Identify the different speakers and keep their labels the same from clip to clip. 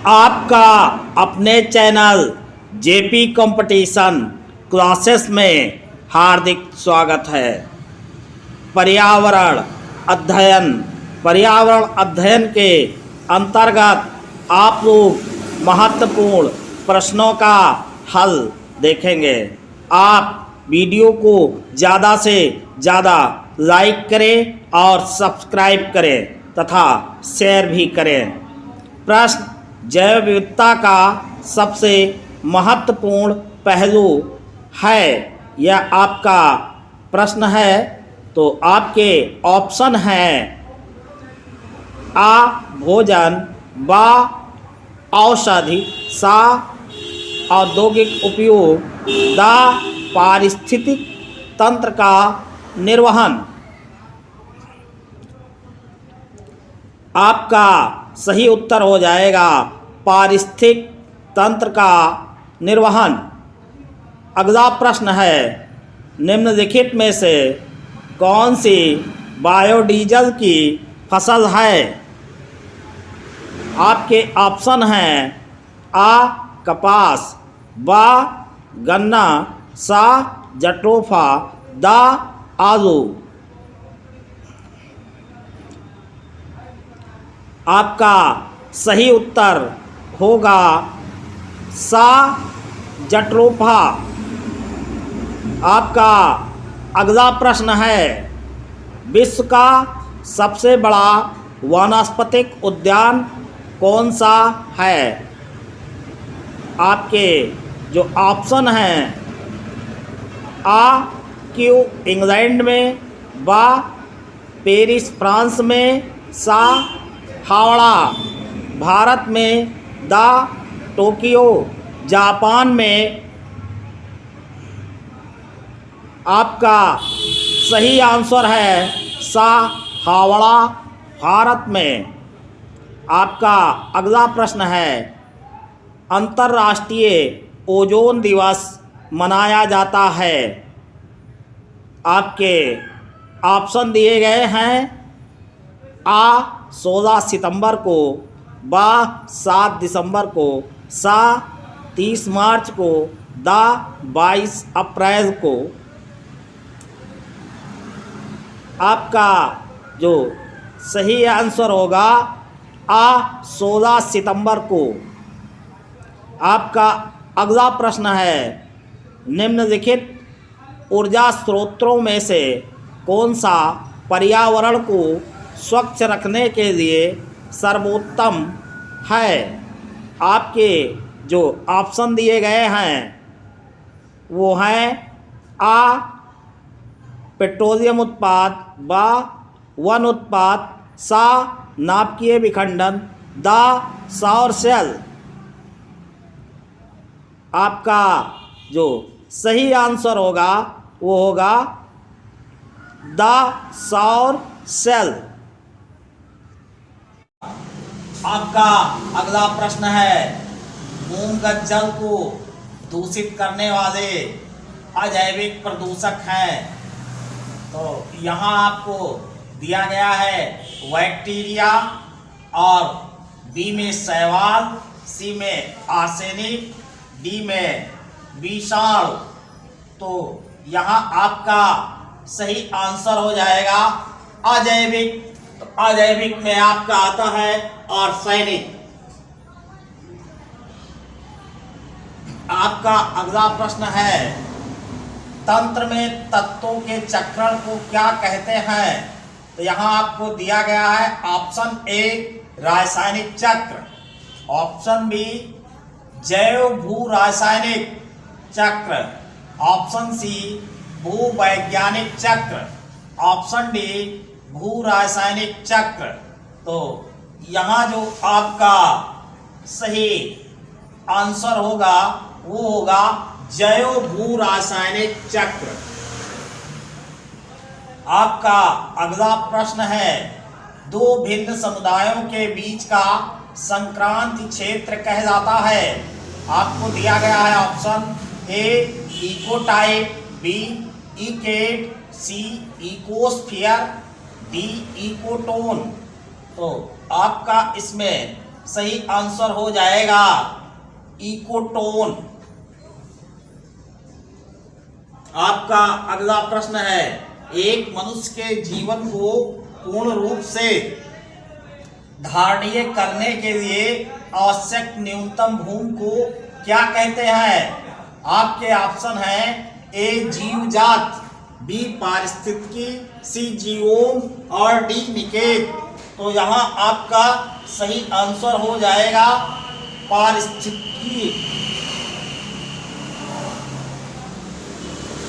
Speaker 1: आपका अपने channel JP competition classes में हार्दिक स्वागत है। पर्यावरण अध्ययन के अंतर्गत आप लोग महत्वपूर्ण प्रश्नों का हल देखेंगे। आप वीडियो को ज़्यादा से ज़्यादा लाइक करें और सब्सक्राइब करें तथा शेयर भी करें। प्रश्न: जैव विविधता का सबसे महत्वपूर्ण पहलू है, यह आपका प्रश्न है। तो आपके ऑप्शन हैं आ भोजन, बा औषधि, सा औद्योगिक उपयोग, दा पारिस्थितिक तंत्र का निर्वहन। आपका सही उत्तर हो जाएगा पारिस्थितिक तंत्र का निर्वहन। अगला प्रश्न है, निम्नलिखित में से कौन सी बायोडीजल की फसल है? आपके ऑप्शन हैं आ कपास, बा गन्ना, सा जट्रोफा, दा आलू। आपका सही उत्तर होगा सा जट्रोफा। आपका अगला प्रश्न है, विश्व का सबसे बड़ा वानस्पतिक उद्यान कौन सा है? आपके जो ऑप्शन हैं आ क्यू इंग्लैंड में, बा पेरिस फ्रांस में, सा हावड़ा भारत में, दा टोक्यो जापान में। आपका सही आंसर है सा हावड़ा भारत में। आपका अगला प्रश्न है, अंतर्राष्ट्रीय ओजोन दिवस मनाया जाता है। आपके ऑप्शन दिए गए हैं आ 16 सितंबर को, बा 7 दिसंबर को, सा 30 मार्च को, दा 22 अप्रैल को। आपका जो सही आंसर होगा आ 16 सितंबर को। आपका अगला प्रश्न है, निम्नलिखित ऊर्जा स्रोतों में से कौन सा पर्यावरण को स्वच्छ रखने के लिए सर्वोत्तम है? आपके जो ऑप्शन दिए गए हैं वो हैं आ पेट्रोलियम उत्पाद, बा वन उत्पाद, सा नाभिकीय विखंडन, दा सौर सेल। आपका जो सही आंसर होगा वो होगा दा सौर सेल। आपका अगला प्रश्न है, भूमिगत जल को दूषित करने वाले अजैविक प्रदूषक हैं। तो यहाँ आपको दिया गया है बैक्टीरिया और बी में शैवाल, सी में आर्सेनिक, डी में विषाणु। तो यहाँ आपका सही आंसर हो जाएगा अजैविक। तो अजैविक में आपका आता है आर्सेनिक। आपका अगला प्रश्न है, तंत्र में तत्वों के चक्रण को क्या कहते हैं? तो यहाँ आपको दिया गया है ऑप्शन ए रासायनिक चक्र, ऑप्शन बी जैव भू रासायनिक चक्र, ऑप्शन सी भू वैज्ञानिक चक्र, ऑप्शन डी भू रासायनिक चक्र। तो यहाँ जो आपका सही आंसर होगा वो होगा जैव भू रासायनिक चक्र। आपका अगला प्रश्न है, दो भिन्न समुदायों के बीच का संक्रांति क्षेत्र कहलाता है। आपको दिया गया है option A ecotype, B ecad, C ecosphere, D ecotone. तो आपका इसमें सही आंसर हो जाएगा इकोटोन। आपका अगला प्रश्न है, एक मनुष्य के जीवन को पूर्ण रूप से धारणीय करने के लिए आवश्यक न्यूनतम भूमि को क्या कहते हैं? आपके ऑप्शन हैं, ए जीव जात, बी पारिस्थितिकी, सी जीवोम और डी निकेत। तो यहाँ आपका सही आंसर हो जाएगा पारिस्थितिकी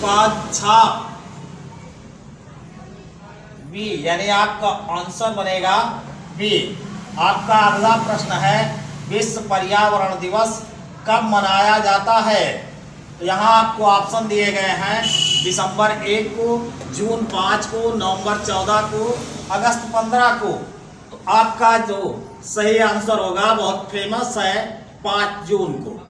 Speaker 1: का बी, यानी आपका आंसर बनेगा बी। आपका अगला प्रश्न है, विश्व पर्यावरण दिवस कब मनाया जाता है? तो यहाँ आपको ऑप्शन दिए गए हैं, दिसंबर 1 को, जून 5 को, नवंबर 14 को, अगस्त 15 को। तो आपका जो सही आंसर होगा, बहुत फेमस है, 5 जून को।